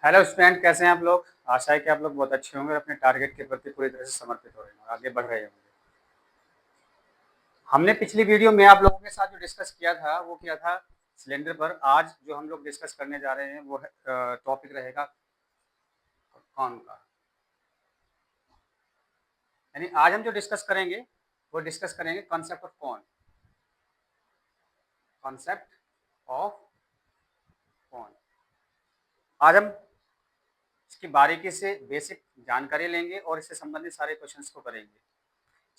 Hello student, कैसे हैं आप लोग। आशा है कि आप लोग बहुत अच्छे होंगे और अपने टारगेट के प्रति पूरी तरह से समर्पित हो रहे हैं और आगे बढ़ रहे होंगे। हमने पिछली वीडियो में आप लोगों के साथ जो डिस्कस किया था वो किया था सिलेंडर पर। आज जो हम लोग डिस्कस करने जा रहे हैं वो टॉपिक रहेगा कौन का। यानी आज हम जो डिस्कस करेंगे वो डिस्कस करेंगे कॉन्सेप्ट ऑफ कौन, कॉन्सेप्ट ऑफ कौन। आज हम इसकी बारीकी से बेसिक जानकारी लेंगे और इससे संबंधित सारे क्वेश्चंस को करेंगे।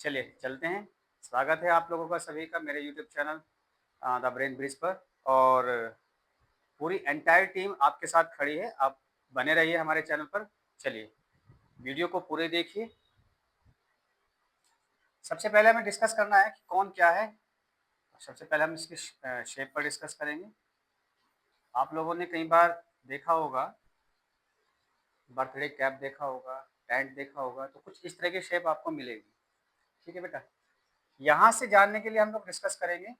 चलिए चलते हैं। स्वागत है आप लोगों का सभी का मेरे YouTube channel the brain bridge पर। और पूरी एंटायर टीम आपके साथ खड़ी है, आप बने रहिए हमारे चैनल पर। चलिए वीडियो को पूरे देखिए। सबसे पहले हमें डिस्कस करना है कि कौन क्या है। सबसे पहले हम इसकी शेप पर डिस्कस करेंगे। आप लोगों ने कई बार देखा होगा, बर्थडे कैप देखा होगा, टेंट देखा होगा, तो कुछ इस तरह की शेप आपको मिलेगी। ठीक है बेटा, यहाँ से जानने के लिए हम लोग डिस्कस करेंगे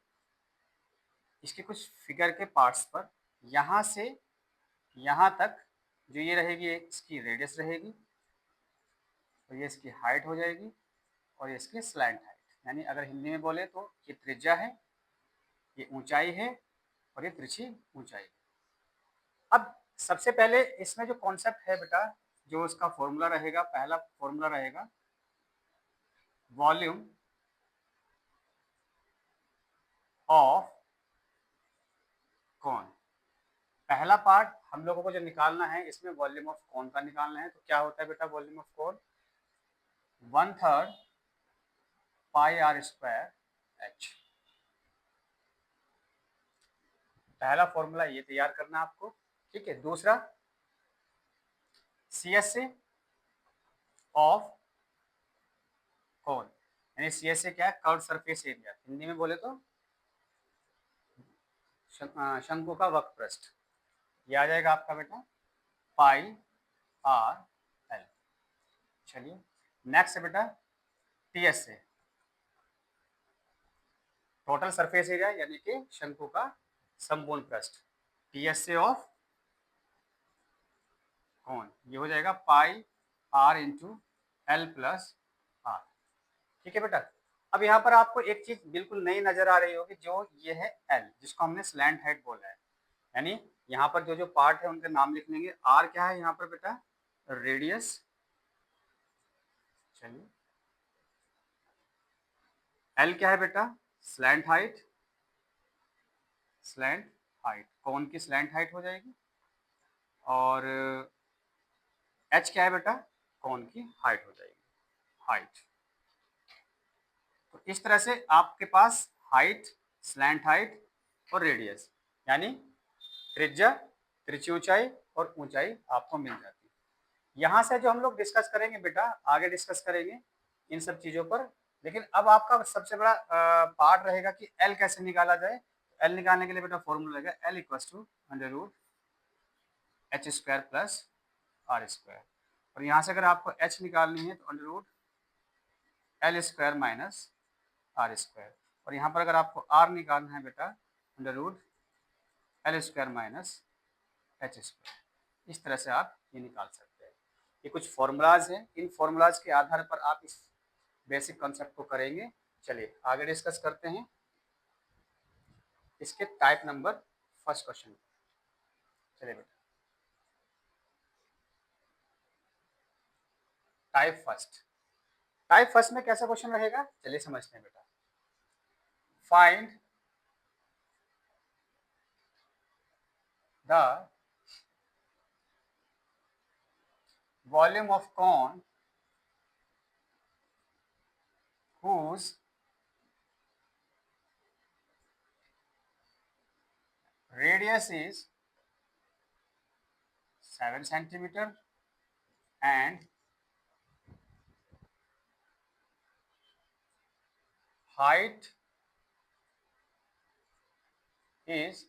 इसके कुछ फिगर के पार्ट्स पर। यहाँ से यहाँ तक जो ये रहेगी इसकी रेडियस रहेगी, तो ये इसकी हाइट हो जाएगी और ये इसकी स्लैंट हाइट। यानी अगर हिंदी में बोले तो ये त्रिज्या है, ये ऊंचाई है और ये तिरछी ऊंचाई है। अब सबसे पहले इसमें जो कॉन्सेप्ट है बेटा, जो इसका फॉर्मूला रहेगा, पहला फॉर्मूला रहेगा वॉल्यूम ऑफ कौन। पहला पार्ट हम लोगों को जो निकालना है इसमें वॉल्यूम ऑफ कौन का निकालना है। तो क्या होता है बेटा वॉल्यूम ऑफ कौन, 1/3 पाई आर स्क्वायर एच। पहला फॉर्मूला ये तैयार करना आपको। ठीक है, दूसरा C S A of cone, यानी सी एस ए क्या है, कर्व सरफेस एरिया। हिंदी में बोले तो शंकु का वक्र पृष्ठ। ये आ जाएगा आपका बेटा पाई आर एल। चलिए नेक्स्ट है बेटा T S A, total surface area यानी कि शंकु का संपूर्ण पृष्ठ। टी एस ए ऑफ कौन ये हो जाएगा pi r into l plus r. ठीक है बेटा, अब यहाँ पर आपको एक चीज बिल्कुल नई नजर आ रही होगी, जो ये है एल, जिसको हमने स्लैंट हाइट बोला है। यानी यहाँ पर जो जो पार्ट है उनके नाम लिख लेंगे। आर क्या है यहाँ पर बेटा, रेडियस। चलिए एल क्या है बेटा, स्लैंट हाइट। स्लैंट हाइट कौन की स्लैंट हाइट हो जाएगी। और एच क्या है बेटा, कौन की हाइट हो जाएगी, हाइट। तो इस तरह से आपके पास हाइट, स्लैंट हाइट और रेडियस यानी त्रिज्या, तिरछी ऊंचाई और ऊंचाई आपको मिल जाती है। यहाँ से जो हम लोग डिस्कस करेंगे बेटा, आगे डिस्कस करेंगे इन सब चीजों पर। लेकिन अब आपका सबसे बड़ा पार्ट रहेगा कि एल कैसे निकाला जाए। एल निकालने के लिए बेटा फॉर्मूला रहेगा l equal to under root h square plus r square. और यहाँ से अगर आपको एच निकालनी है तो under root l square minus r square. और यहाँ पर अगर आपको आर निकालना है बेटा under root l square minus h square. इस तरह से आप ये निकाल सकते हैं। ये कुछ फॉर्मूलाज हैं, इन फॉर्मूलाज के आधार पर आप इस बेसिक कॉन्सेप्ट को करेंगे। चलिए आगे डिस्कस करते हैं इसके टाइप नंबर फर्स्ट क्वेश्चन। चलिए बेटा टाइप फर्स्ट। टाइप फर्स्ट में कैसा क्वेश्चन रहेगा, चलिए समझते हैं बेटा। Find the volume of cone whose radius is 7 centimeter and height is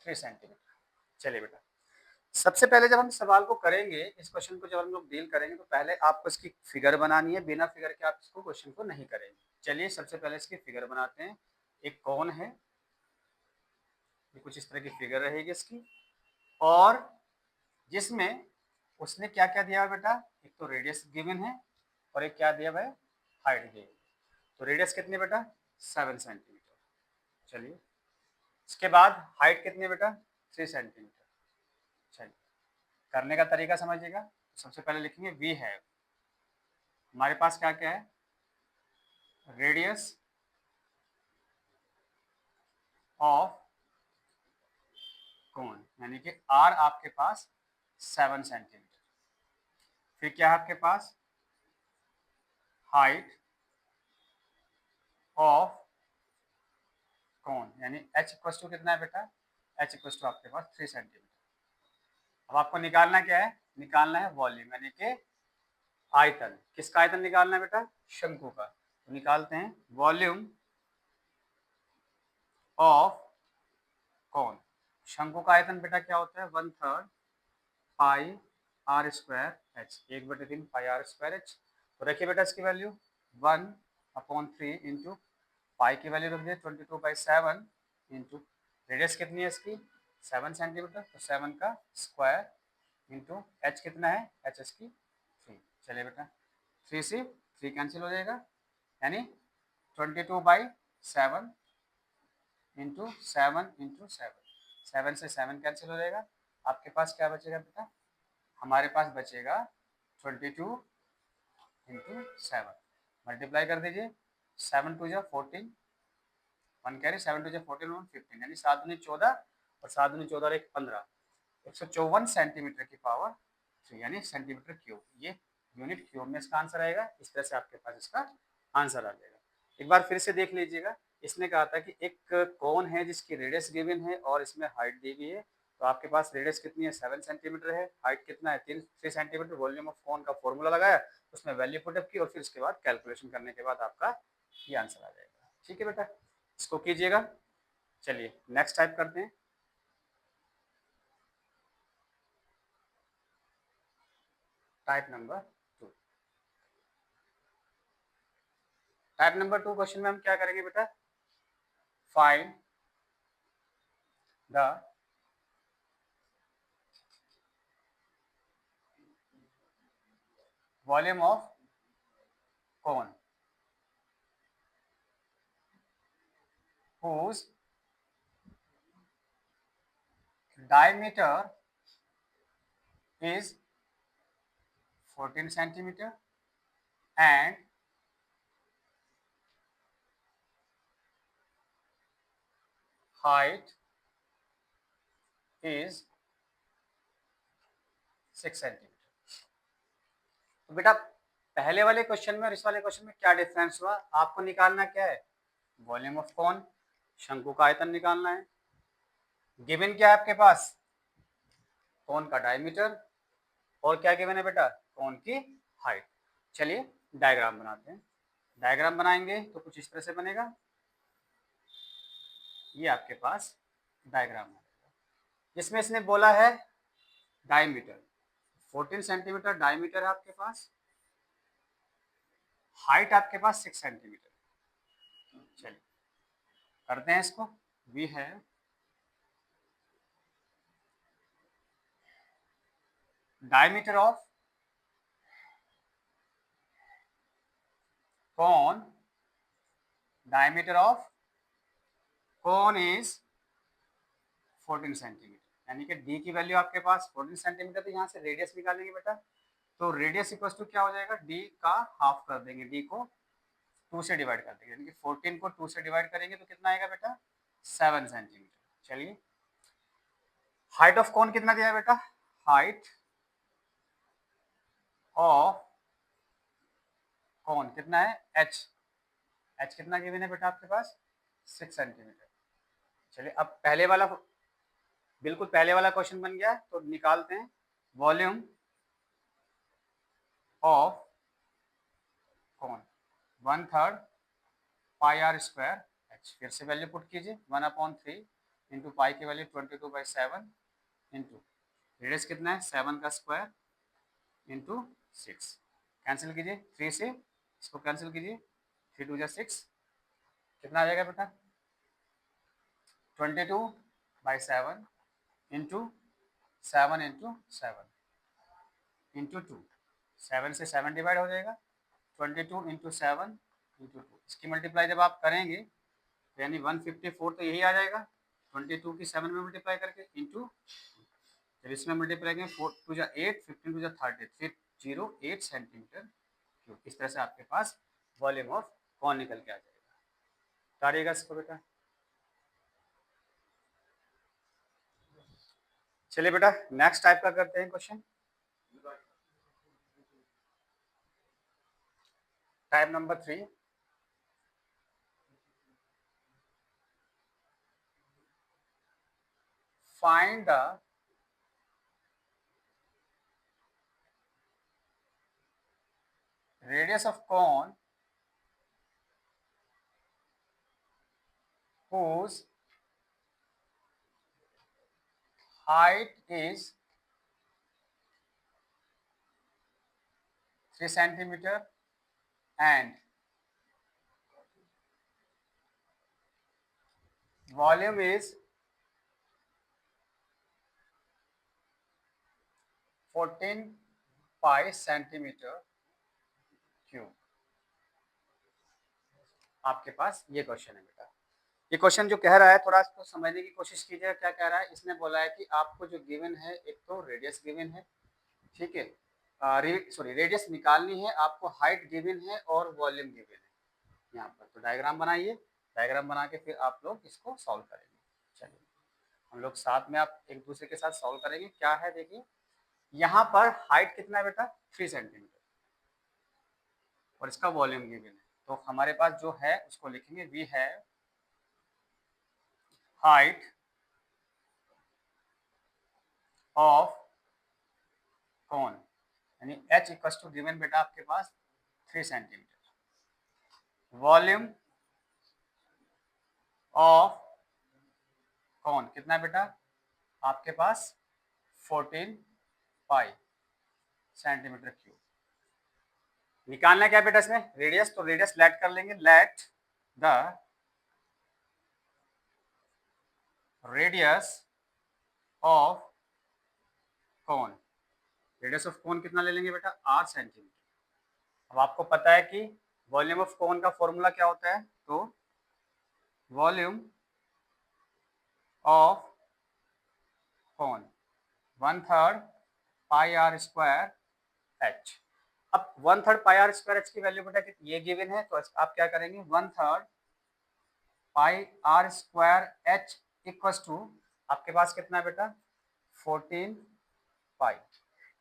3 centimetre. चलिए बेटा, सबसे पहले जब हम सवाल को करेंगे, इस क्वेश्चन को जब हम लोग डील करेंगे, तो पहले आपको इसकी फिगर बनानी है। बिना फिगर के आप इसको क्वेश्चन को नहीं करेंगे। चलिए सबसे पहले इसकी फिगर बनाते हैं। एक कौन है, ये कुछ इस तरह की फिगर रहेगी इसकी। और जिसमें उसने क्या क्या दिया है बेटा, एक तो रेडियस गिवन है और एक क्या दिया है, हाइट दी है। तो रेडियस कितनी बेटा, 7 सेंटीमीटर। चलिए इसके बाद हाइट कितनी है बेटा, 3 सेंटीमीटर। चलिए करने का तरीका समझिएगा। सबसे पहले लिखेंगे वी हैव, हमारे पास क्या क्या है, रेडियस ऑफ कोन, यानी कि आर आपके पास 7 सेंटीमीटर। फिर क्या है आपके पास, हाइट ऑफ कोन, यानी h इक्वल टू कितना है बेटा, h इक्वल टू आपके पास 3 सेंटीमीटर। अब आपको निकालना क्या है, निकालना है वॉल्यूम, यानी कि आयतन। किसका आयतन निकालना है बेटा, शंकु का। तो निकालते हैं वॉल्यूम ऑफ कोन। शंकु का आयतन बेटा क्या होता है, 1/3 pi r square h, 1/3 pi r square h. तो रखिए बेटा इसकी वैल्यू 1/3 इंटू पाई की वैल्यू रख दिए 22/7 इंटू रेडियस कितनी है इसकी 7 सेंटीमीटर, तो 7 का स्क्वायर इंटू एच कितना है, एच एस की 3। चलिए बेटा 3 से 3 कैंसिल हो जाएगा, यानी 22/7 इंटू 7 इंटू 7 से 7 कैंसिल हो जाएगा। आपके पास क्या बचेगा बेटा, हमारे पास बचेगा 22 इंटू 7, मल्टीप्लाई कर दीजिए, 7 2 जा 14, 1 कैरी, 7 2 जा 14 1 15, यानी 7 दूनी 14 और 7 दूनी 14 और 1 15, 154 सेंटीमीटर की पावर 3, यानी सेंटीमीटर क्यूब। ये यूनिट क्यूब में इसका आंसर आएगा। इस तरह से आपके पास इसका आंसर आ जाएगा। एक बार फिर से देख लीजिएगा, इसने कहा था कि एक कोन है जिसकी रेडियस गिवन है और इसमें हाइट दी गई है। तो आपके पास रेडियस कितनी है, 7 सेंटीमीटर है, हाइट कितना है, 3 सेंटीमीटर। वॉल्यूम ऑफ कोन का फॉर्मूला लगाया, उसमें वैल्यू पुटअप की और फिर उसके बाद कैलकुलेशन करने के बाद आपका ये आंसर आ जाएगा। ठीक है बेटा, इसको कीजिएगा। चलिए नेक्स्ट टाइप करते हैं। Type number 2। Type number 2 question में हम क्या करेंगे बेटा, find the volume of cone whose diameter is 14 centimeter and height is 6 centimetre. तो बेटा पहले वाले क्वेश्चन में और इस वाले क्वेश्चन में क्या डिफरेंस हुआ, आपको निकालना क्या है, वॉल्यूम ऑफ कोन, शंकु का आयतन निकालना है। गिवन क्या है आपके पास, कोन का डायमीटर, और क्या गिवन है बेटा, कोन की हाइट। चलिए डायग्राम बनाते हैं। डायग्राम बनाएंगे तो कुछ इस तरह से बनेगा। ये आपके पास डायग्राम है जिसमें इसने बोला है डायमीटर 14 सेंटीमीटर डायमीटर है आपके पास, हाइट आपके पास 6 सेंटीमीटर। चलिए करते हैं इसको। वी है diameter of cone, diameter of cone is 14 centimetre, यानी कि डी की वैल्यू आपके पास 14 सेंटीमीटर। तो यहाँ से रेडियस निकालेंगे बेटा, तो रेडियस इक्वल टू क्या हो जाएगा, डी का हाफ कर देंगे, डी को 2 से डिवाइड कर देंगे, यानी कि 14 को 2 से डिवाइड करेंगे तो कितना आएगा बेटा, 7 सेंटीमीटर। चलिए हाइट ऑफ कोन कितना दिया है बेटा, हाइट ऑफ कोन कितना है, एच, एच कितना गिवन है बेटा आपके पास, 6 सेंटीमीटर। चलिए अब पहले वाला, बिल्कुल पहले वाला क्वेश्चन बन गया, तो निकालते हैं volume of cone 1/3 pi r square h. फिर से वैल्यू पुट कीजिए, 1/3 इंटू पाई की वैल्यू 22/7 इंटू रेडियस कितना है, 7 का स्क्वायर इंटू 6। कैंसिल कीजिए, 3 से इसको कैंसिल कीजिए, 3 2 जा 6, कितना आ जाएगा बेटा, 22/7 इंटू 7 इंटू 2, 7 से 7 डिवाइड हो जाएगा, 22 इंटू 7 इंटू 2, इसकी मल्टीप्लाई जब आप करेंगे यानी 154 तो यही आ जाएगा, 22 की 7 में मल्टीप्लाई करके इंटू, जब इसमें मल्टीप्लाई करेंगे 4 टू जा 8, 15 टू जा 30, 308 सेंटीमीटर क्यूब। इस तरह से आपके पास वॉल्यूम ऑफ कॉन निकल के आ जाएगा। उतारिएगा इसको बेटा। चलिए बेटा नेक्स्ट टाइप का करते हैं question. Type number 3, find the radius of cone whose height is 3 centimeter and volume is 14 pi centimeter cube. आपके पास ये क्वेश्चन है बेटा। ये क्वेश्चन जो कह रहा है थोड़ा इसको समझने की कोशिश कीजिए। क्या कह रहा है, इसने बोला है कि आपको जो गिवन है, एक तो रेडियस गिवन है, ठीक है, सॉरी रेडियस निकालनी है आपको, हाइट गिवन है और वॉल्यूम गिवन है यहाँ पर। तो डायग्राम बनाइए, डायग्राम बना के फिर आप लोग इसको सॉल्व करेंगे। चलिए हम लोग साथ में आप एक दूसरे के साथ सॉल्व करेंगे। क्या है देखिए, यहाँ पर हाइट कितना है बेटा, 3 सेंटीमीटर और इसका वॉल्यूम गिवन है। तो हमारे पास जो है उसको लिखेंगे, we have height of cone, यानी h इक्वल टू गिवन बेटा आपके पास 3 सेंटीमीटर, वॉल्यूम ऑफ कौन कितना है बेटा आपके पास 14 पाई सेंटीमीटर क्यूब। निकालना क्या बेटा इसमें, रेडियस, तो रेडियस लेट कर लेंगे, लेट द रेडियस ऑफ कौन, रेडियस ऑफ कोन कितना ले लेंगे बेटा 8 सेंटीमीटर। अब आपको पता है कि वॉल्यूम ऑफ कोन का फॉर्मूला क्या होता है, तो volume of cone 1/3 pi r square h. अब 1/3 पाई आर स्क्वायर एच की वैल्यू बेटा ये गिवन है, तो आप क्या करेंगे 1/3 pi r square h equal to आपके पास कितना है बेटा 14 पाई।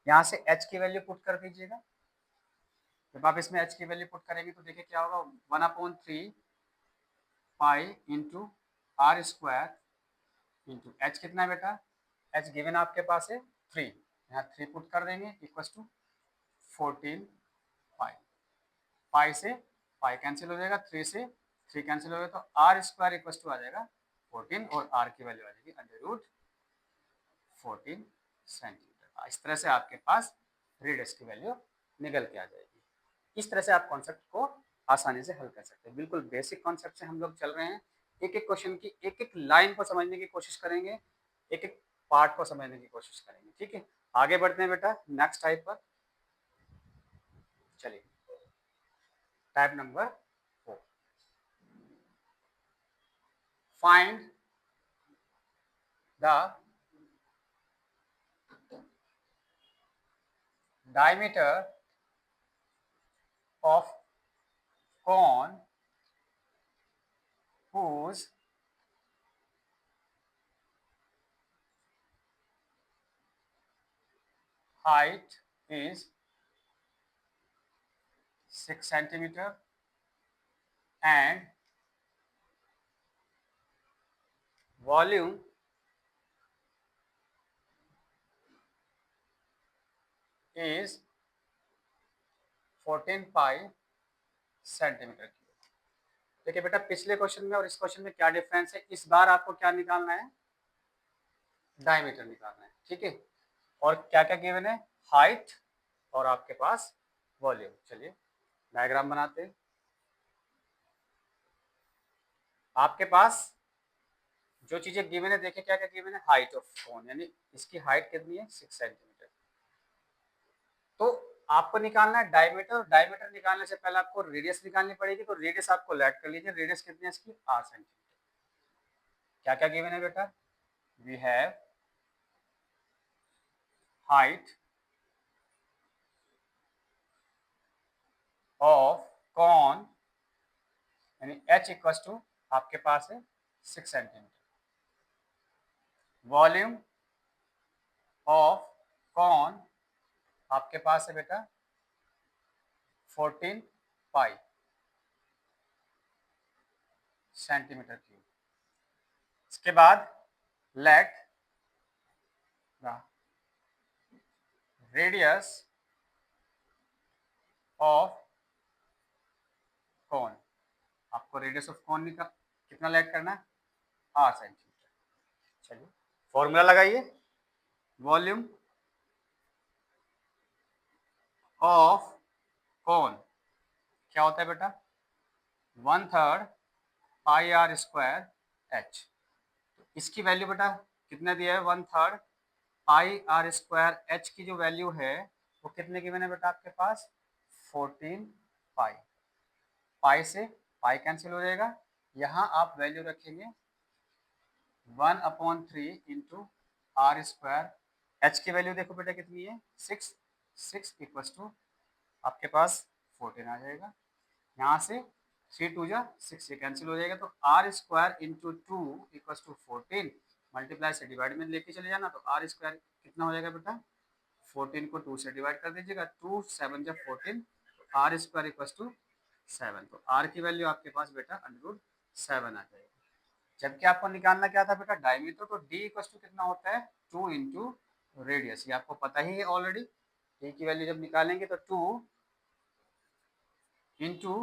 यहाँ से h की वैल्यू पुट कर दीजिएगा। जब आप इसमें h की वैल्यू पुट करेंगे तो देखिए क्या होगा, 1/3 pi into r square into h कितना है बेटा, h गिवन आपके पास है 3, यहाँ 3 पुट कर देंगे इक्वल टू 14 पाई। पाई से पाई कैंसिल हो जाएगा, 3 से 3 कैंसिल हो जाएगा, तो आर स्क्वायर इक्वल टू आ जाएगा 14 और आर की वैल्यू आ जाएगी √14 सेंटीमीटर। इस तरह से आपके पास रेडियस की वैल्यू निकल के आ जाएगी। इस तरह से आप कॉन्सेप्ट को आसानी से हल कर सकते हैं। बिल्कुल बेसिक कॉन्सेप्ट से हम लोग चल रहे हैं। एक एक क्वेश्चन की एक एक लाइन को समझने की कोशिश करेंगे, एक एक पार्ट को समझने की कोशिश करेंगे, ठीक है। आगे बढ़ते हैं बेटा नेक्स्ट टाइप पर। चलिए type number 4, find the diameter of cone whose height is 6 centimeter and volume is 14 pi centimetre cube. देखिए बेटा पिछले क्वेश्चन में और इस क्वेश्चन में क्या डिफरेंस है, इस बार आपको क्या निकालना है, डायमीटर निकालना है, ठीक है। और क्या क्या गिवन है, हाइट और आपके पास वॉल्यूम। चलिए डायग्राम बनाते हैं। आपके पास जो चीजें गिवन है देखिए क्या क्या गिवन है, हाइट ऑफ कोन, यानी इसकी हाइट कितनी है 6 सेंटीमीटर। तो आपको निकालना है डायमीटर, और डायमीटर निकालने से पहले आपको रेडियस निकालनी पड़ेगी। तो रेडियस आपको लेट कर लीजिए, रेडियस कितनी है इसकी 8 सेंटीमीटर। क्या क्या गिवन है बेटा, we have height of cone यानी h इक्वल टू आपके पास है 6 सेंटीमीटर, वॉल्यूम ऑफ कॉन आपके पास है बेटा 14 पाई सेंटीमीटर क्यूब। इसके बाद let the radius of cone, आपको रेडियस ऑफ कॉन का कितना लेट करना है 8 सेंटीमीटर। चलिए फॉर्मूला लगाइए, वॉल्यूम ऑफ कॉन क्या होता है बेटा 1/3 पाई आर स्क्वायर एच। इसकी वैल्यू बेटा कितना दिया है 1/3 पाई आर स्क्वायर एच की जो वैल्यू है वो कितने की मैंने बेटा आपके पास 14 पाई। पाई से पाई कैंसिल हो जाएगा, यहाँ आप वैल्यू रखेंगे 1/3 इंटू आर स्क्वायर। एच की वैल्यू देखो बेटा कितनी है 6, 6 इक्वल टू आपके पास 14 आ जाएगा। यहाँ से 3 2 जा 6 ये कैंसिल हो जाएगा, तो r square into 2 equal to 14, multiply से डिवाइड में लेके चले जाना, तो आर स्क्वायर कितना हो जाएगा बेटा 14 को 2 से डिवाइड कर दीजिएगा, 2 7 जब 14, आर स्क्वायर इक्वल टू 7, तो आर की वैल्यू आपके पास बेटा √7 आ जाएगी। जबकि आपको निकालना क्या था बेटा डायमीटर, तो डी इक्वल टू कितना होता है 2 इंटू रेडियस, ये आपको पता ही है ऑलरेडी। डी की वैल्यू जब निकालेंगे तो 2 इंटू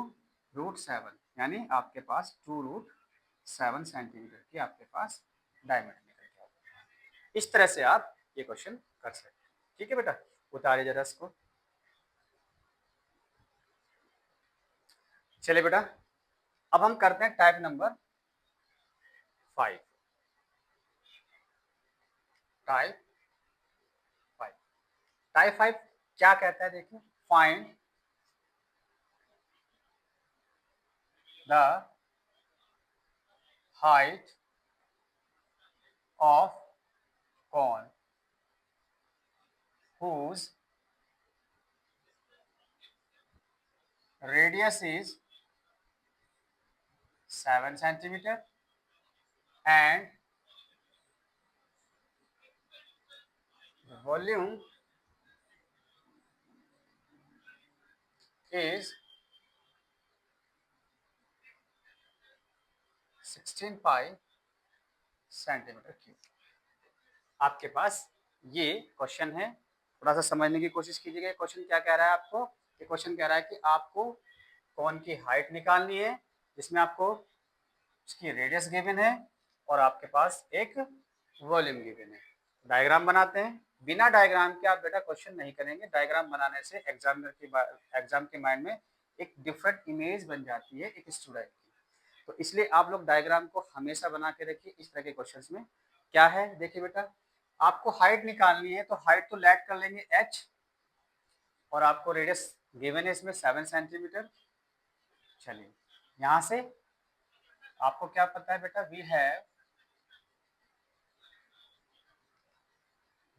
√7, यानी आपके पास 2√7 सेंटीमीटर की आपके पास डायमीटर निकल के आता है। इस तरह से आप ये क्वेश्चन कर सकते हैं। ठीक है बेटा, उतारिए जरा इसको। चलिए बेटा अब हम करते हैं टाइप नंबर 5। टाइप 5, टाइप 5 क्या कहता है देखिए, find the height of cone whose radius is 7 centimeter and the volume is 16 pi centimetre cube. आपके पास ये क्वेश्चन है, थोड़ा सा समझने की कोशिश कीजिएगा। क्वेश्चन क्या कह रहा है आपको, ये क्वेश्चन कह रहा है कि आपको कॉन की हाइट निकालनी है, जिसमें आपको उसकी रेडियस गिवन है और आपके पास एक वॉल्यूम गिवन है। डायग्राम बनाते हैं, बिना डायग्राम के आप बेटा क्वेश्चन नहीं करेंगे। डायग्राम बनाने से एग्जाम के माइंड में एक डिफरेंट इमेज बन जाती है एक स्टूडेंट की, तो इसलिए आप लोग डायग्राम को हमेशा बना के रखिए इस तरह के क्वेश्चंस में। क्या है देखिए बेटा, आपको हाइट निकालनी है, तो हाइट तो लेट कर लेंगे h, और आपको रेडियस गिवन है इसमें 7 सेंटीमीटर। चलिए यहाँ से आपको क्या पता है बेटा, we have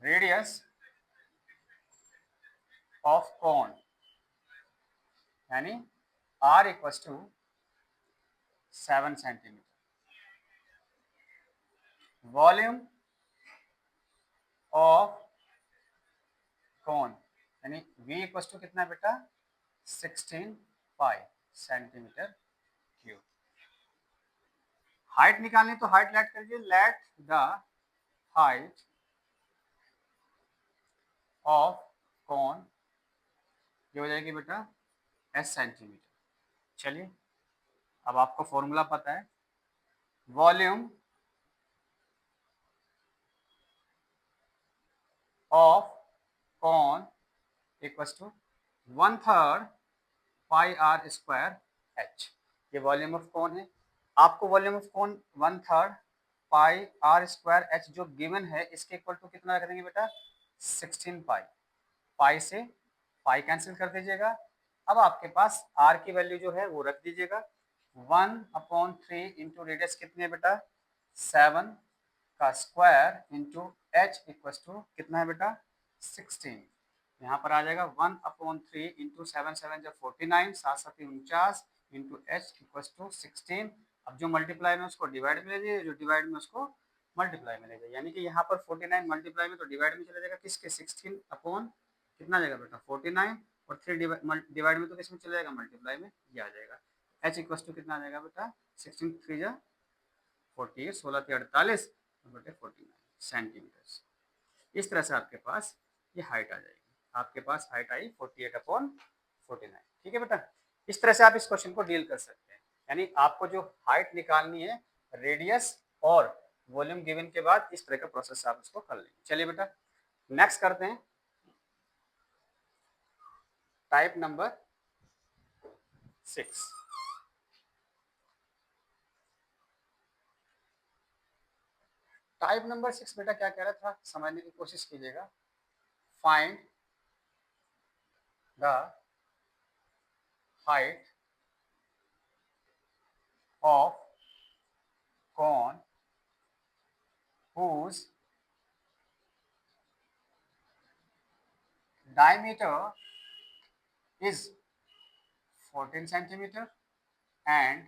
radius of cone यानी r equal to 7 centimetre, volume of cone यानी v इक्वल टू कितना बेटा 16 पाई सेंटीमीटर क्यूब। हाइट निकालनी तो हाइट लेट करिए, let the height of cone ये हो जाएगी बेटा s सेंटीमीटर। चलिए अब आपको फॉर्मूला पता है, volume of cone equal to 1/3 pi r square h. ये वॉल्यूम ऑफ कॉन है, आपको volume of cone 1/3 pi r square h जो गिवन है इसके इक्वल टू कितना रख देंगे बेटा 16 पाई। पाई से पाई कैंसिल कर दीजिएगा। अब आपके पास आर की वैल्यू जो है वो रख दीजिएगा 1/3 इंटू रेडियस कितनी है बेटा 7 का square into h equal to कितना है बेटा 16। यहाँ पर आ जाएगा 1/3 इंटू 7 जब 49 7 49 इंटू एच इक्वल टू 16। अब जो मल्टीप्लाई में उसको डिवाइड में ले जाइए, जो डिवाइड में उसको मल्टीप्लाई में ले जाइए, यानी कि यहाँ पर 49 मल्टीप्लाई में तो डिवाइड में चला जाएगा किसके 16 अपॉन कितना जाएगा बेटा 49 और 3 डिवाइड में तो किस में चला जाएगा मल्टीप्लाई में ये आ जाएगा। एच इक्वल टू कितना आ जाएगा बेटा 16 3 जा 48 16 48 बटे 49 सेंटीमीटर। इस तरह से आपके पास ये हाइट आ जाएगी। आपके पास हाइट आई 48/49। ठीक है बेटा, इस तरह से आप इस क्वेश्चन को डील कर सकते हैं। यानी आपको जो हाइट निकालनी है रेडियस और वॉल्यूम गिवन के बाद इस तरह का प्रोसेस आप इसको कर लेंगे। चलिए बेटा नेक्स्ट करते हैं टाइप नंबर 6। टाइप नंबर 6 बेटा क्या कह रहा था समझने की कोशिश कीजिएगा। Find the height of cone whose diameter is 14 centimeter and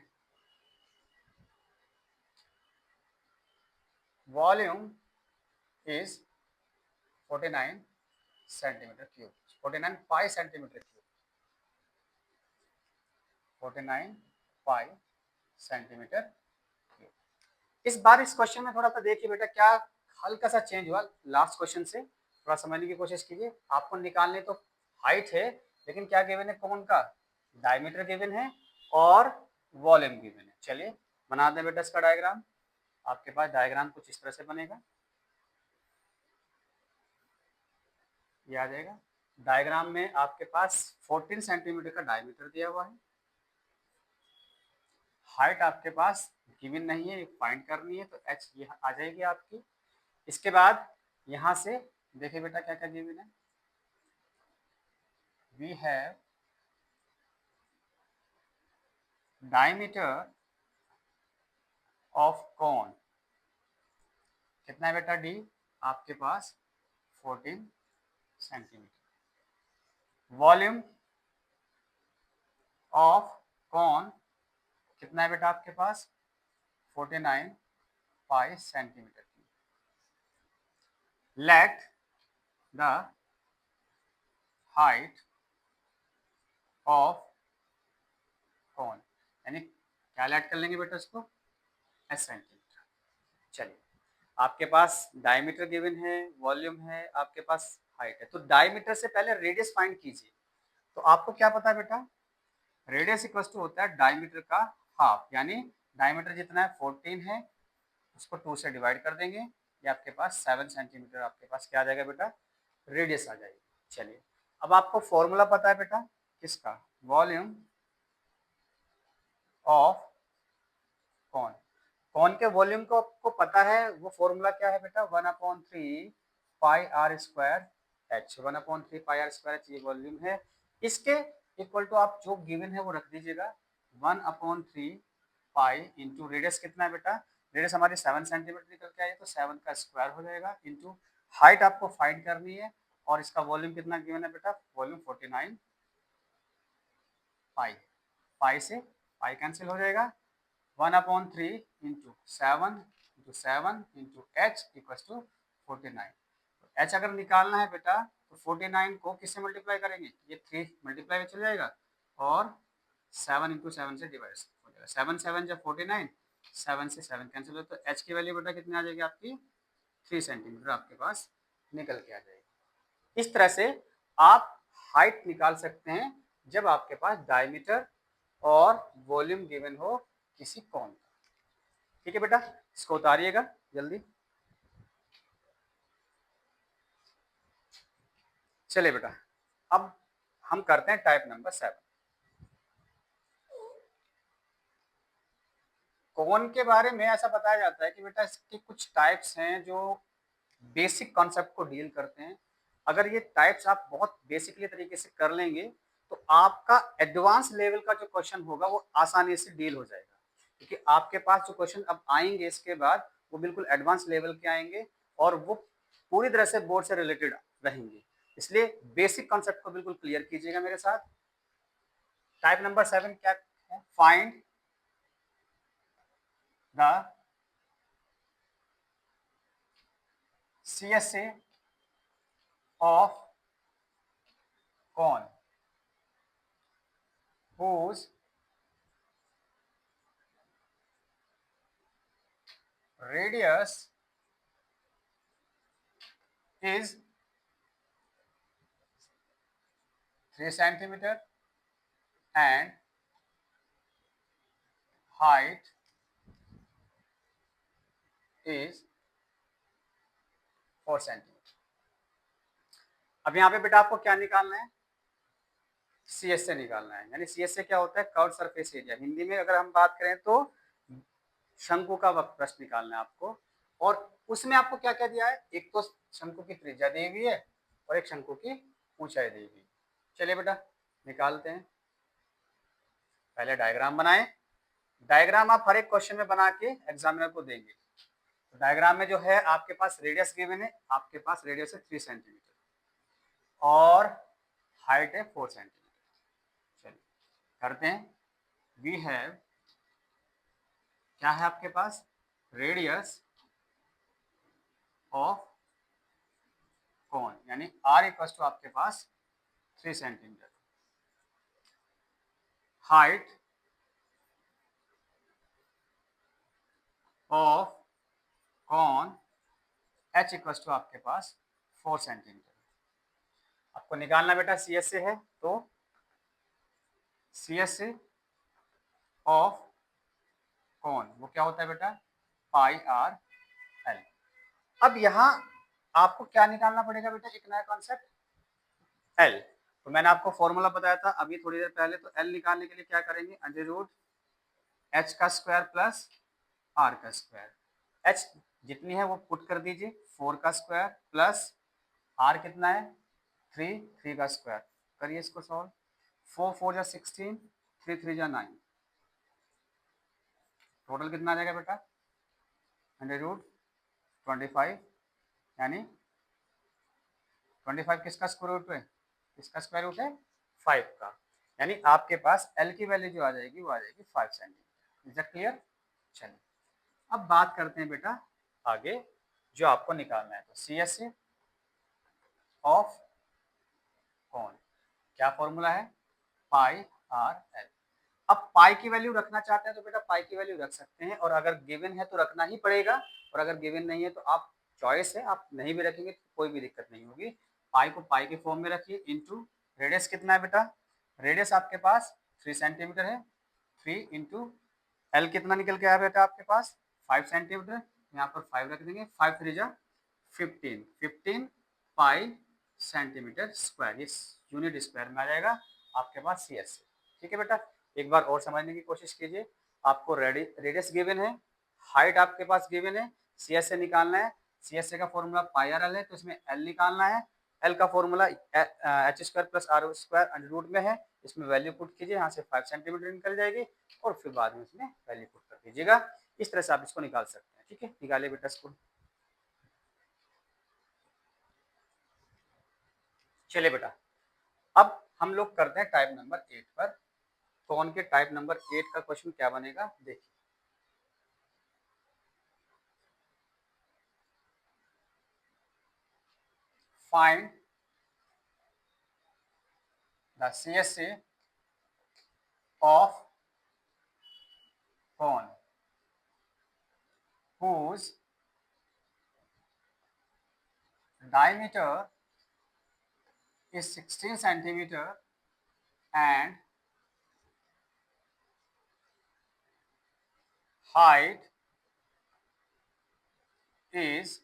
volume is 49 centimeter cube, 49 pi centimeter cube, 49 pi centimeter cube। इस बार इस क्वेश्चन में थोड़ा सा देखिए बेटा क्या हल्का सा चेंज हुआ लास्ट क्वेश्चन से, थोड़ा समझने की कोशिश कीजिए। आपको निकालने तो हाइट है लेकिन क्या गिवन है कौन का डायमीटर गिवन है और वॉल्यूम गिवन है। चलिए बना दें बेटा इसका डायग्राम। आपके पास डायग्राम कुछ इस तरह से बनेगा, ये आ जाएगा। डायग्राम में आपके पास 14 सेंटीमीटर का डायमीटर दिया हुआ है, हाइट आपके पास गिवन नहीं है, फाइंड करनी है तो एच ये आ जाएगी आपकी। इसके बाद यहां से देखिए बेटा क्या क्या गिवन है। We have diameter of cone कितना है बेटा डी आपके पास 14 सेंटीमीटर। वॉल्यूम ऑफ कॉन कितना है बेटा आपके पास 49 पाई सेंटीमीटर की। Let the height of cone यानी क्या लेट कर लेंगे बेटा इसको एस सेंटीमीटर। चलिए आपके पास डायमीटर गिवन है, वॉल्यूम है, आपके पास हाइट है, तो डायमीटर से पहले रेडियस फाइंड कीजिए। तो आपको क्या पता है बेटा रेडियस इक्वल टू होता है डायमीटर का हाफ, यानी डायमीटर जितना है 14 है उसको 2 से डिवाइड कर देंगे, ये आपके पास 7 सेंटीमीटर आपके पास क्या आ जाएगा बेटा रेडियस आ जाएगी। चलिए अब आपको फॉर्मूला पता है बेटा किसका वॉल्यूम ऑफ कॉन। कॉन के वॉल्यूम को आपको पता है, वो फॉर्मूला क्या है बेटा 1/3 pi r square h. 1/3 pi r square h ये वॉल्यूम है। इसके इक्वल टू आप जो गिवन है वो रख दीजिएगा 1/3 पाई इंटू रेडियस कितना है बेटा रेडियस हमारी 7 सेंटीमीटर निकल के आई है तो 7 का स्क्वायर हो जाएगा इंटू हाइट आपको फाइंड करनी है और इसका वॉल्यूम कितना गिवन है बेटा वॉल्यूम 49 पाई। पाई से पाई कैंसिल हो जाएगा 1/3 into 7 into h equal to 49। H अगर निकालना है बेटा तो 49 को किससे मल्टीप्लाई करेंगे ये 3 मल्टीप्लाई में चल जाएगा और 7 इंटू 7 से डिवाइड हो जाएगा। 7 7 जब 49 7 से 7 कैंसिल हो तो एच की वैल्यू बेटा कितनी आ जाएगी आपकी 3 सेंटीमीटर आपके पास निकल के आ जाएगी। इस तरह से आप हाइट निकाल सकते हैं जब आपके पास डायमीटर और वॉल्यूम गिवन हो किसी कॉन का। ठीक है बेटा इसको उतारिएगा जल्दी। चलिए बेटा अब हम करते हैं टाइप नंबर 7। कौन के बारे में ऐसा बताया जाता है कि बेटा इसके कुछ टाइप्स हैं जो बेसिक कॉन्सेप्ट को डील करते हैं। अगर ये टाइप्स आप बहुत बेसिकली तरीके से कर लेंगे तो आपका एडवांस लेवल का जो क्वेश्चन होगा वो आसानी से डील हो जाएगा, क्योंकि आपके पास जो क्वेश्चन अब आएंगे इसके बाद वो बिल्कुल एडवांस लेवल के आएंगे और वो पूरी तरह से बोर्ड से रिलेटेड रहेंगे। इसलिए बेसिक कॉन्सेप्ट को बिल्कुल क्लियर कीजिएगा मेरे साथ। टाइप नंबर 7 क्या है? Find the CSA of cone whose radius is 3 centimeter and height is 4 centimetre. अब यहाँ पे बेटा आपको क्या निकालना है? CSA निकालना है। यानी CSA क्या होता है? Curve surface area. हिंदी में अगर हम बात करें तो शंकु का वक्रप्रस्थ निकालना है आपको। और उसमें आपको क्या क्या दिया है? एक तो शंकु की त्रिज्या दी हुई है और एक शंकु की ऊंचाई दी हुई। चलिए बेटा निकालते हैं। पहले डायग्राम बनाएं। डायग्राम आप हर एक क्वेश्चन में बना के एग्जामिनर को देंगे। तो डायग्राम में जो है आपके पास रेडियस गिवन है, आपके पास रेडियस है 3 सेंटीमीटर और हाइट है 4 सेंटीमीटर। चलिए करते हैं। वी हैव, क्या है आपके पास? रेडियस ऑफ कौन, यानी आर इक्वल टू आपके पास 3 सेंटीमीटर। हाइट ऑफ कौन एच इक्वल टू आपके पास 4 सेंटीमीटर। आपको निकालना बेटा CSA है, तो CSA ऑफ कौन वो क्या होता है बेटा? Pi R L. अब यहाँ आपको क्या निकालना पड़ेगा बेटा? एक नया कॉन्सेप्ट एल। तो मैंने आपको फॉर्मूला बताया था अभी थोड़ी देर पहले। तो एल निकालने के लिए क्या करेंगे? अंडर रूट एच का स्क्वायर प्लस आर का स्क्वायर। एच जितनी है वो पुट कर दीजिए, 4 का स्क्वायर प्लस आर कितना है? 3 का स्क्वायर। करिए इसको सॉल्व। 4 4 जा 16, 3 3 जा 9। टोटल कितना आ जाएगा बेटा? अंडर रूट 25, यानी 25 किसका स्क्वायर रूट है? इसका स्क्वायर रूट है 5 का। यानी आपके पास एल की वैल्यू जो आ जाएगी वो आ जाएगी 5 सेंटीमीटर। Is it clear? चलिए अब बात करते हैं बेटा आगे जो आपको निकालना है। तो CSA ऑफ कौन, क्या फॉर्मूला है? Pi R L. अब पाई की वैल्यू रखना चाहते हैं तो बेटा पाई की वैल्यू रख सकते हैं, और अगर गिवन है तो रखना ही पड़ेगा, और अगर गिवन नहीं है तो आप चॉइस है, आप नहीं भी रखेंगे तो कोई भी दिक्कत नहीं होगी। पाई को पाई के फॉर्म में रखिए इनटू रेडियस कितना है बेटा? रेडियस आपके पास 3 सेंटीमीटर है। 3 इंटू एल कितना निकल के आया बेटा आपके पास? 5 सेंटीमीटर। यहाँ पर 5 रख देंगे। 5 3 जा 15, 15 पाई सेंटीमीटर स्क्वायर। इस यूनिट स्क्वायर में आ जाएगा आपके पास CSA। ठीक है बेटा, एक बार और समझने की कोशिश कीजिए। आपको रेडियस गिवन है, हाइट आपके पास गिवन है, CSA निकालना है। CSA का फॉर्मूला पाई आर एल है, तो इसमें एल निकालना है। एल का formula h square plus r square under root में है। इसमें वैल्यू पुट कीजिए, यहाँ से 5 सेंटीमीटर निकल जाएगी और फिर बाद में इसमें वैल्यू पुट कर दीजिएगा। इस तरह से आप इसको निकाल सकते हैं। ठीक है, निकालिए बेटा इसको। चलिए बेटा अब हम लोग करते हैं टाइप नंबर 8 पर। कौन के टाइप नंबर 8 का क्वेश्चन क्या बनेगा देखिए। फाइंड द CSA ऑफ कौन whose diameter is 16 centimeter and height is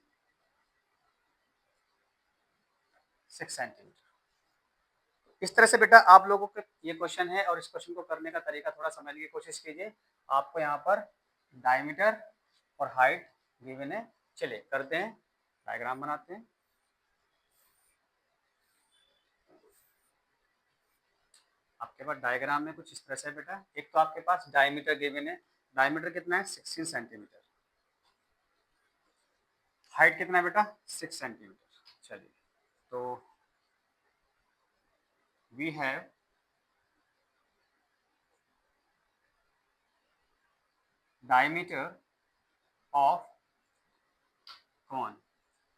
6 centimetre. इस तरह से बेटा आप लोगों के ये क्वेश्चन है, और इस क्वेश्चन को करने का तरीका थोड़ा समझने की कोशिश कीजिए। आपको यहाँ पर डायमीटर और हाइट गिवन है। चलिए करते हैं, डायग्राम बनाते हैं। आपके पास डायग्राम में कुछ इस तरह से बेटा, एक तो आपके पास डायमीटर गिवन है, डायमीटर कितना है 16 सेंटीमीटर, हाइट कितना है बेटा 6 सेंटीमीटर। चलिए तो वी हैव डायमीटर ऑफ कौन,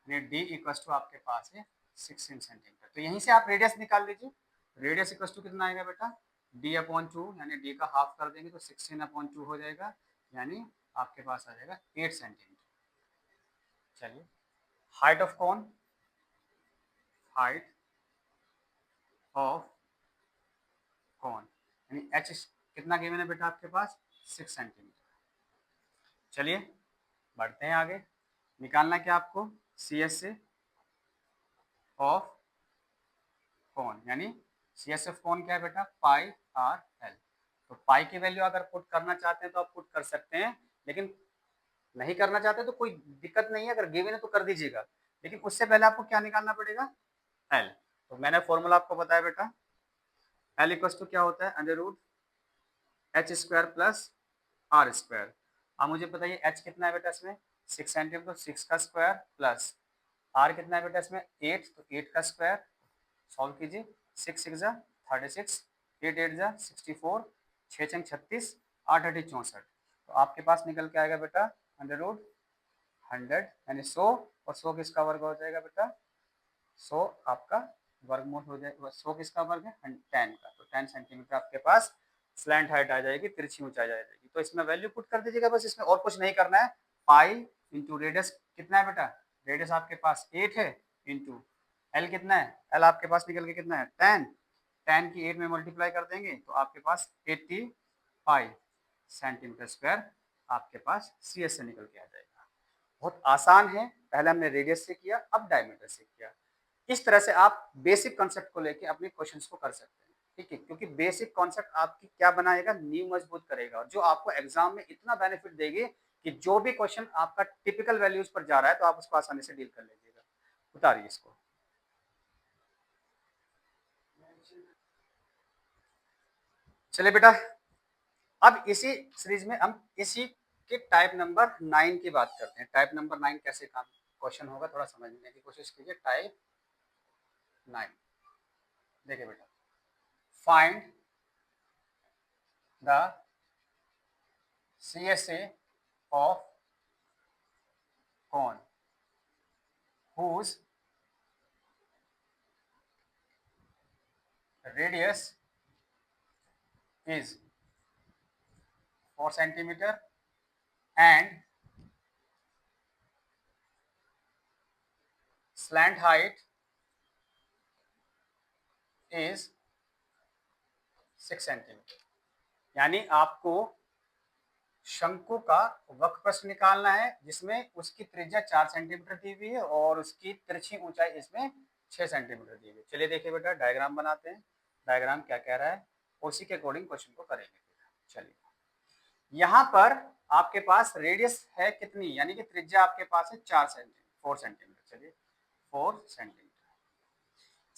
डी इक्वल टू आपके पास है 16 सेंटीमीटर। तो यहीं से आप रेडियस निकाल लीजिए, रेडियस इक्वल टू कितना आएगा बेटा d/2, यानी d का हाफ कर देंगे तो 16/2 हो जाएगा, यानी आपके पास आ जाएगा 8 सेंटीमीटर। चलिए हाइट ऑफ कौन, हाइट ऑफ कौन यानी h कितना गिवन है बेटा आपके पास 6 सेंटीमीटर। चलिए बढ़ते हैं आगे, निकालना क्या आपको सी एस से ऑफ कौन, यानी सी एस एफ कौन क्या है बेटा पाई आर एल। तो पाई की वैल्यू अगर पुट करना चाहते हैं तो आप पुट कर सकते हैं, लेकिन नहीं करना चाहते तो कोई दिक्कत नहीं है, अगर गिवन है तो कर दीजिएगा, लेकिन उससे पहले आपको क्या निकालना पड़ेगा एल। तो मैंने फॉर्मूला आपको बताया बेटा, एल इक्वल टू क्या होता है under root h square plus r square. अब मुझे बताइए एच कितना है बेटा इसमें 6 सेंटीमीटर, तो 6 का स्क्वायर प्लस आर कितना है बेटा इसमें 8, तो 8 का स्क्वायर, सॉल्व कीजिए 6 6 जा 36, 8 8 जा 64, 6 6 36, 8 8 64, तो आपके पास निकल के आएगा बेटा अंडर रूट 100 यानी 100, और 100 किसका वर्ग हो जाएगा बेटा 100 आपका वर्गमूल हो जाएगा, 100 किसका वर्ग है 10 का, तो 10 सेंटीमीटर आपके पास स्लैंट हाइट आ जाएगी, तिरछी ऊंचाई आ जाएगी। तो इसमें वैल्यू पुट कर दीजिएगा बस, इसमें और कुछ नहीं करना है। पाई इंटू रेडियस कितना है बेटा, रेडियस आपके पास 8 है, इंटू एल कितना है, एल आपके पास निकल के कितना है 10, 10 की 8 में मल्टीप्लाई कर देंगे तो आपके पास 80 पाई सेंटीमीटर स्क्वायर आपके पास सी एस से निकल के आ जाएगा। बहुत आसान है, पहले हमने रेडियस से किया, अब डायमीटर से किया। इस तरह से आप बेसिक कॉन्सेप्ट को लेके अपने क्वेश्चंस को कर सकते हैं, ठीक है, क्योंकि बेसिक कॉन्सेप्ट आपकी क्या बनाएगा नींव मजबूत करेगा, और जो आपको एग्जाम में इतना बेनिफिट देगी कि जो भी क्वेश्चन आपका टिपिकल वैल्यूज पर जा रहा है तो आप उसको आसानी से डील कर लीजिएगा। उतारिए इसको। चलिए बेटा, अब इसी सीरीज में हम इसी के टाइप नंबर 9 की बात करते हैं। टाइप नंबर 9 कैसे काम क्वेश्चन होगा थोड़ा समझने की कोशिश कीजिए। टाइप 9 देखिए बेटा, find the CSA of cone whose radius is 4 centimeter and slant height is 6 centimetre. यानी आपको शंकु का वक्रपृष्ठ निकालना है जिसमें उसकी त्रिज्या 4 सेंटीमीटर दी हुई है और उसकी तिरछी ऊंचाई इसमें 6 सेंटीमीटर दी हुई है। चलिए देखिए बेटा डायग्राम बनाते हैं, डायग्राम क्या कह रहा है उसी के अकॉर्डिंग क्वेश्चन को करेंगे। चलिए यहाँ पर आपके पास रेडियस है कितनी, यानी कि त्रिज्या आपके पास है 4 सेंटीमीटर 4 सेंटीमीटर। चलिए 4 सेंटीमीटर।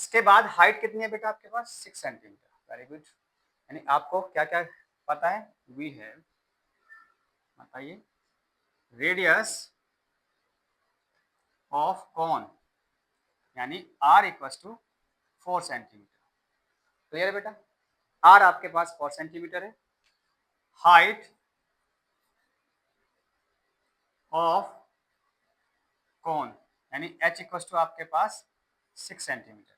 इसके बाद हाइट कितनी है बेटा आपके पास 6 सेंटीमीटर। Very good. यानी आपको क्या क्या पता है, वी है बताइए रेडियस ऑफ कॉन यानी r equal to 4 centimetre. Clear है बेटा, r आपके पास 4 सेंटीमीटर है। हाइट ऑफ कौन यानी h इक्वल टू आपके पास 6 सेंटीमीटर,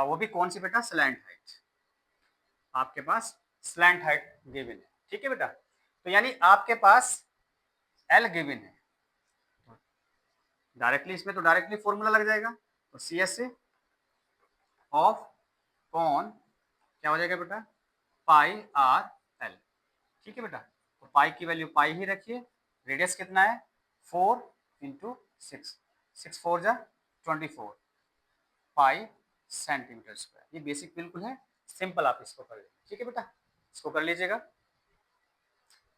वो भी कौन सी बेटा स्लैंट हाइट, आपके पास स्लैंट हाइट गिवन है, ठीक है बेटा। तो यानी आपके पास l गिवन है, डायरेक्टली इसमें तो डायरेक्टली फॉर्मूला लग जाएगा, तो सी एस से ऑफ कौन क्या हो जाएगा बेटा पाई आर एल, ठीक है बेटा। तो पाई की वैल्यू पाई ही रखिए, रेडियस कितना है 4 इंटू 6, 6 4 जा 24 पाई सेंटीमीटर स्क्वायर। ये बेसिक बिल्कुल है, सिंपल आप इसको कर लीजिए, ठीक है बेटा, इसको कर लीजिएगा।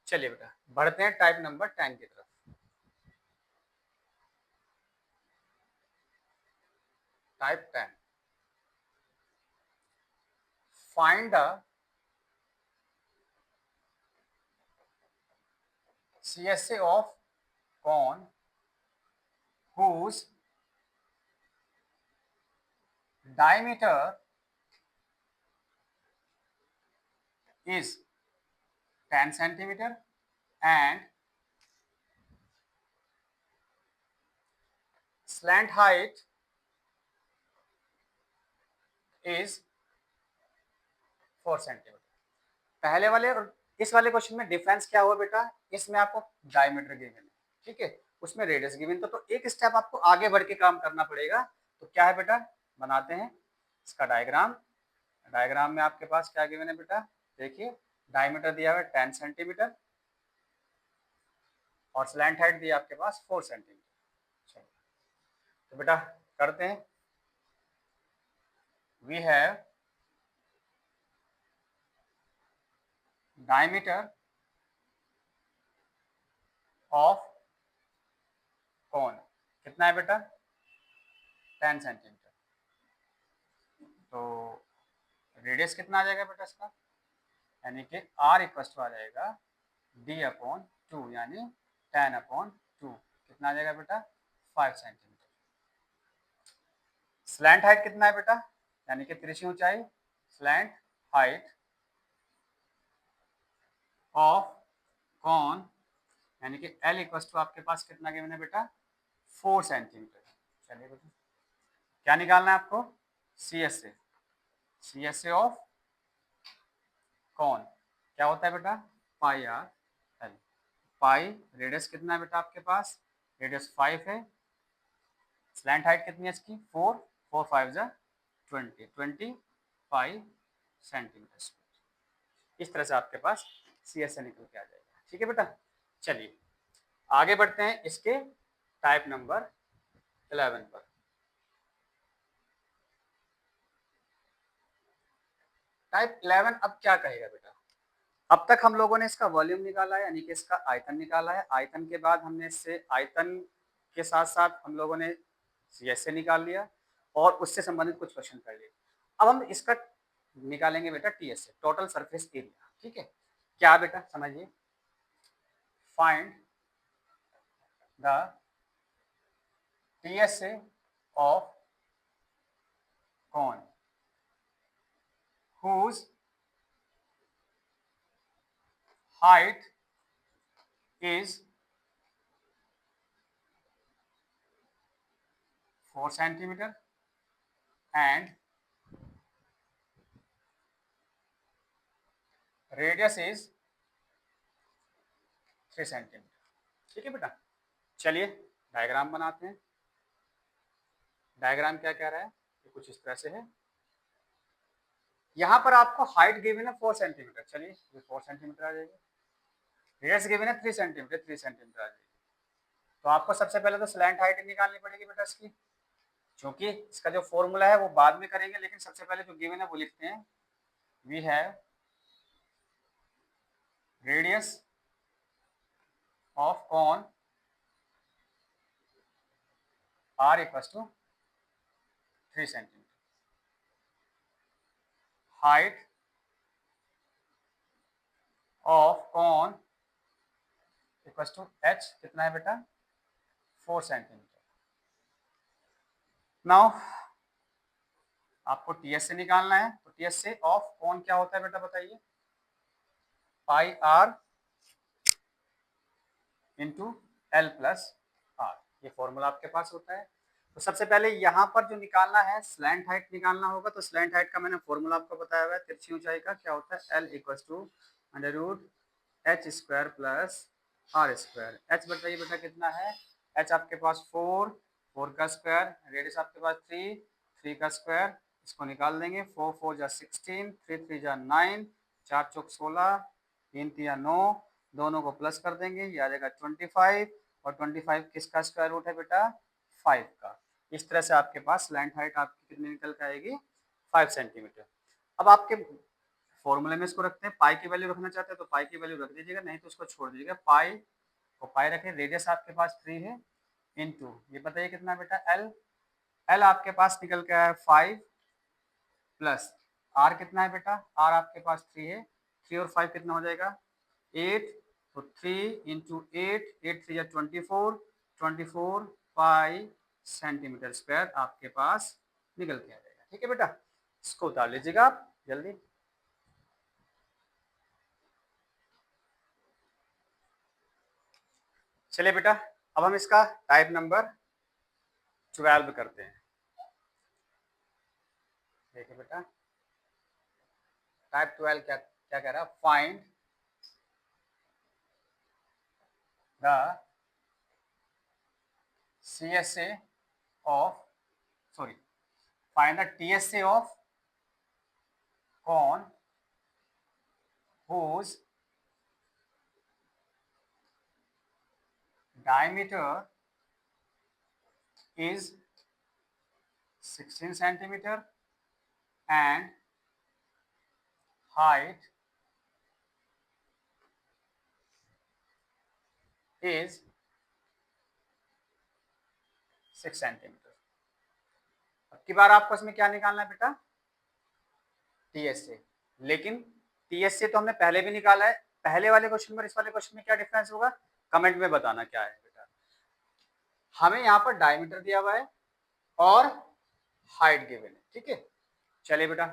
चलिए बेटा बढ़ते हैं टाइप नंबर 10 की तरफ। Type 10, find the CSA of cone whose diameter is 10 centimeter and slant height is 4 centimetre. पहले वाले और इस वाले क्वेश्चन में डिफरेंस क्या हुआ बेटा, इसमें आपको डायमीटर गिवन है, ठीक है, उसमें रेडियस गिवन था, तो एक स्टेप आपको आगे बढ़ के काम करना पड़ेगा। तो क्या है बेटा, बनाते हैं इसका डायग्राम। डायग्राम में आपके पास क्या गिवन है बेटा, देखिए डायमीटर दिया हुआ है 10 सेंटीमीटर और स्लैंट हाइट दिया आपके पास 4 सेंटीमीटर। तो बेटा करते हैं, वी हैव डायमीटर ऑफ कौन कितना है बेटा, 10 सेंटीमीटर। तो रेडियस कितना आ जाएगा बेटा इसका, यानी कि R इक्वल टू आ जाएगा D/2 यानी 10/2 कितना आ जाएगा बेटा 5 सेंटीमीटर। स्लैंट हाइट कितना है बेटा, यानी कि तिरछी ऊंचाई, स्लैंट हाइट ऑफ कॉन यानी कि L इक्वल टू आपके पास कितना गिवन है बेटा 4 सेंटीमीटर। चलिए बेटा क्या निकालना है आपको, CSA ऑफ कॉन क्या होता है बेटा πr/L। पाई रेडियस कितना है बेटा आपके पास, रेडियस 5 है, स्लैंट हाइट कितनी है इसकी 4, 4 5 जा 25 सेंटीमीटर। इस तरह से आपके पास CSA निकल के आ जाएगा, ठीक है बेटा। चलिए आगे बढ़ते हैं इसके टाइप नंबर 11 पर। टाइप 11 अब क्या कहेगा बेटा, अब तक हम लोगों ने इसका वॉल्यूम निकाला है, यानी कि इसका आयतन निकाला है। आयतन के बाद हमने इससे आयतन के साथ साथ हम लोगों ने CSA निकाल लिया और उससे संबंधित कुछ क्वेश्चन कर लिए। अब हम इसका निकालेंगे बेटा TSA, टोटल सरफेस एरिया, ठीक है। क्या बेटा समझिए, find the TSA of cone whose height is 4 centimeter and radius is 3 centimetre, ठीक है बेटा। चलिए डायग्राम बनाते हैं। डायग्राम क्या कह रहा है, ये कुछ इस तरह से है। यहाँ पर आपको हाइट गिवन है 4 सेंटीमीटर, चलिए ये 4 सेंटीमीटर आ जाएगी। रेडियस गिवन है 3 सेंटीमीटर, 3 सेंटीमीटर आ जाएगी। तो आपको सबसे पहले तो स्लैंट हाइट निकालनी पड़ेगी बेटा इसकी, क्योंकि इसका जो फॉर्मूला है वो बाद में करेंगे, लेकिन सबसे पहले जो गिवन है वो लिखते हैं। We have radius of cone R equal to 3 centimetre, height of cone equal to H कितना है बेटा 4 सेंटीमीटर। नाउ आपको TSA निकालना है, तो TSA ऑफ कॉन क्या होता है बेटा बताइए, पाई R into L plus R, ये फॉर्मूला आपके पास होता है। तो सबसे पहले यहाँ पर जो निकालना है स्लैंट हाइट निकालना होगा, तो स्लैंट हाइट का मैंने फॉर्मूला आपको बताया हुआ है, तिरछी ऊंचाई का क्या होता है L equal to √h² plus R²। h बताइए बेटा कितना है, h आपके पास 4, 4 का स्क्वायर, रेडियस आपके पास 3, 3 का स्क्वायर, इसको निकाल देंगे, 4 4 जा 16, 3 3 जा 9, 4 चौक 16, 3 3 9, दोनों को प्लस कर देंगे, ये आ जाएगा 25, और 25 किसका स्क्वायर रूट है बेटा 5 का। इस तरह से आपके पास स्लैंट हाइट आपकी कितनी निकल के आएगी 5 सेंटीमीटर। अब आपके फॉर्मूले में इसको रखते हैं, पाई की वैल्यू रखना चाहते हैं तो पाई की वैल्यू रख दीजिएगा, नहीं तो उसको छोड़ दीजिएगा। पाई को पाई रखें, रेडियस आपके पास 3 है, इनटू ये बताइए कितना बेटा एल, एल आपके पास निकल के आया 5 प्लस आर कितना है बेटा, आर आपके पास 3 है, 3 और 5 कितना हो जाएगा 8, तो 3 इंटू 8, 8 3 24, 24 पाई सेंटीमीटर स्क्वायर आपके पास निकल के आ जाएगा। ठीक है बेटा, इसको उतार लीजिएगा आप जल्दी। चलिए बेटा, अब हम इसका टाइप नंबर 12 करते हैं। देखिए बेटा, टाइप 12 क्या क्या कह रहा है, find the CSA of, sorry, find the TSA of cone whose diameter is 16 centimeter and height is 6 centimetre. अब की बार आपको इसमें क्या निकालना है बेटा, TSA। लेकिन TSA तो हमने पहले भी निकाला है, पहले वाले क्वेश्चन में इस वाले क्वेश्चन में क्या डिफरेंस होगा कमेंट में बताना क्या है बेटा। हमें यहाँ पर डायमीटर दिया हुआ है और हाइट गिवन है, ठीक है। चलिए बेटा,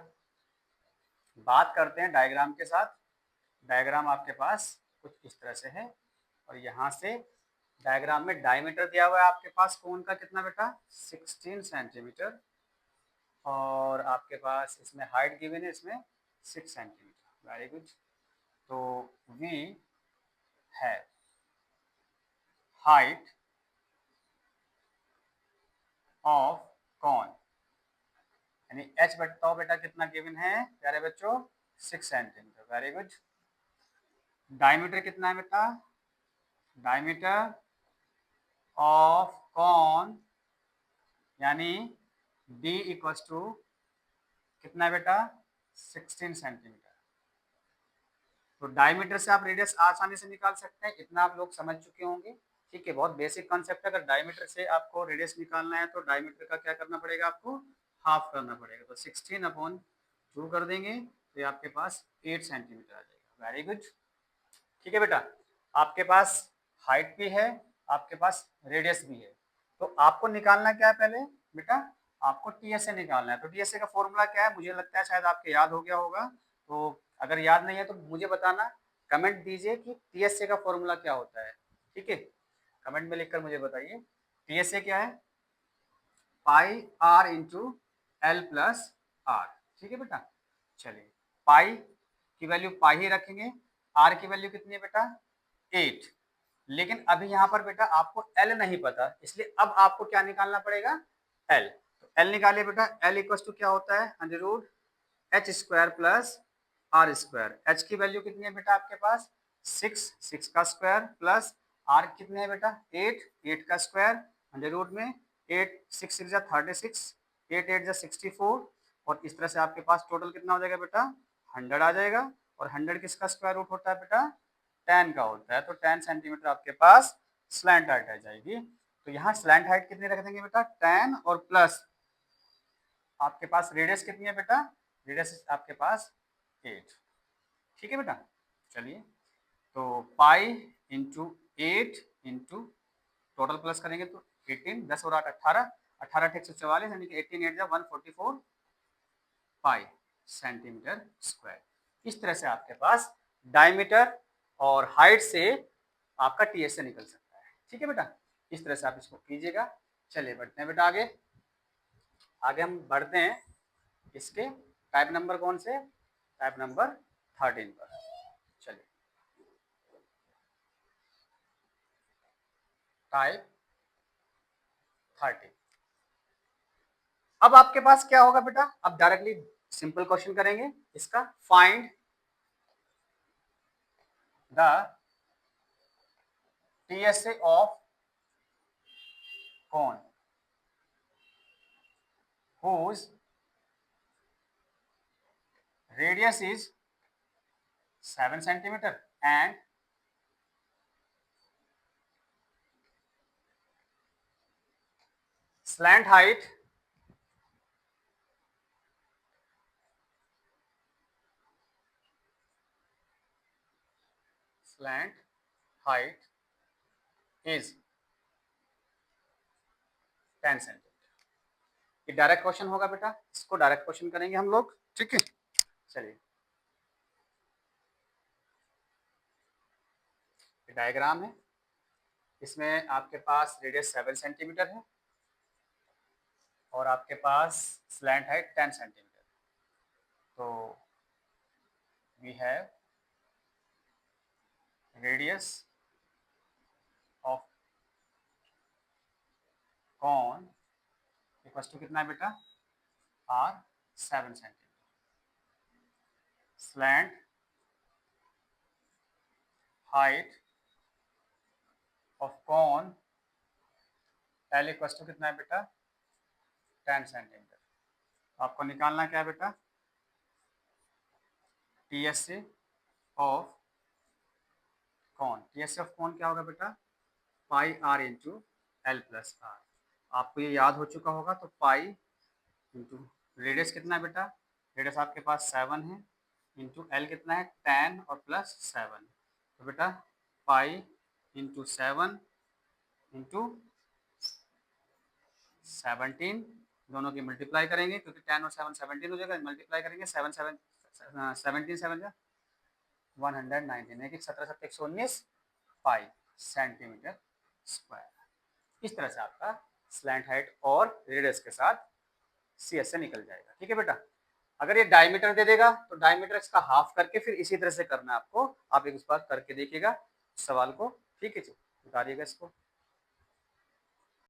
बात करते हैं डायग्राम के साथ। डायग्राम आपके पास कुछ इस तरह से है, और यहाँ से डायग्राम में डायमीटर दिया हुआ है आपके पास कोन का कितना बेटा 16 सेंटीमीटर, और आपके पास इसमें हाइट गिवन है इसमें 6 सेंटीमीटर। Very good. तो वी है हाइट ऑफ कॉन, यानी एच बताओ बेटा कितना गिवन है प्यारे बच्चों 6 सेंटीमीटर। Very good. डायमीटर कितना है बेटा, डायमीटर ऑफ कॉन यानी d इक्वल्स टू कितना है बेटा 16 सेंटीमीटर। तो डायमीटर से आप रेडियस आसानी से निकाल सकते हैं, इतना आप लोग समझ चुके होंगे। ठीक है, बहुत बेसिक कॉन्सेप्ट है। अगर डायमीटर से आपको रेडियस निकालना है तो डायमीटर का क्या करना पड़ेगा, आपको हाफ करना पड़ेगा। तो 16/2 कर देंगे तो ये आपके पास 8 सेंटीमीटर आ जाएगा। Very good. ठीक है बेटा, आपके पास हाइट भी है, आपके पास रेडियस भी है, तो आपको निकालना क्या है पहले बेटा, आपको TSA निकालना है। तो TSA का फॉर्मूला क्या है, मुझे लगता है शायद आपके याद हो गया होगा। तो अगर याद नहीं है तो मुझे बताना, कमेंट दीजिए कि TSA का फॉर्मूला क्या होता है। ठीक है, कमेंट में लिखकर मुझे बताइए TSA क्या है, pi r into l plus r. ठीक है बेटा, चलिए पाई की वैल्यू पाई ही रखेंगे, आर की वैल्यू कितनी है बेटा 8। लेकिन अभी यहाँ पर बेटा आपको एल नहीं पता, इसलिए अब आपको क्या निकालना पड़ेगा एल। तो एल निकालिए बेटा, एल इक्वल टू क्या होता है under root h square plus r square. H की वैल्यू कितनी है बेटा आपके पास 6, 6 का स्क्वायर प्लस आर कितने है बेटा 8, 8 का स्क्वायर अंडर रूट में 8, 6 6 जा 36, 8 8 जा 64, और इस तरह से आपके पास टोटल कितना हो जाएगा बेटा 100 आ जाएगा। और 100 किसका स्क्वायर रूट होता है बेटा 10 का होता है। तो 10 सेंटीमीटर आपके पास स्लैंट हाइट आ जाएगी। तो यहाँ स्लैंट हाइट कितनी रख देंगे बेटा 10, और प्लस आपके पास रेडियस कितनी है बेटा, रेडियस आपके पास 8। ठीक है बेटा, चलिए तो pi into 8 into total plus करेंगे तो 18, 10 और 8 18, 18 144, यानी कि 18 8 जा 144 पाई सेंटीमीटर स्क्वायर। इस तरह से आपके पास डायमीटर और हाइट से आपका TSA निकल सकता है। ठीक है बेटा, इस तरह से आप इसको कीजिएगा। चलिए बढ़ते हैं बेटा आगे, आगे हम बढ़ते हैं इसके टाइप नंबर कौन से, टाइप नंबर 13 पर। चलिए टाइप 13। अब आपके पास क्या होगा बेटा, अब डायरेक्टली सिंपल क्वेश्चन करेंगे इसका, फाइंड द TSA ऑफ कौन whose radius is 7 centimetre and slant height is 10 centimetre. ये डायरेक्ट क्वेश्चन होगा बेटा, इसको डायरेक्ट क्वेश्चन करेंगे हम लोग, ठीक है। चलिए, डायग्राम है, इसमें आपके पास रेडियस 7 सेंटीमीटर है और आपके पास स्लैंट हाइट 10 सेंटीमीटर। तो we have radius of cone equals to कितना है बेटा, r 7 centimetre. Slant height of cone l equals to कितना है बेटा, 10 सेंटीमीटर। आपको निकालना क्या है बेटा, T S C of cone. T S C of cone क्या होगा बेटा, pi r into l plus r. आपको ये याद हो चुका होगा। तो पाई इंटू रेडियस कितना है बेटा, रेडियस आपके पास 7 है, इंटू एल कितना है 10 और प्लस 7। तो बेटा पाई इंटू 7 इंटू 17, दोनों की मल्टीप्लाई करेंगे क्योंकि 10 और 7 17 हो जाएगा, मल्टीप्लाई करेंगे 7 7 17 7 जा 119, एक 17 7 119 पाई सेंटीमीटर स्क्वायर। इस तरह से आपका स्लैंट हाइट और रेडियस के साथ सी एस से निकल जाएगा, ठीक है बेटा। अगर ये डायमीटर दे देगा तो डायमीटर इसका हाफ करके फिर इसी तरह से करना है आपको। आप एक बार करके देखिएगा सवाल को, ठीक है जी, उतारिएगा इसको।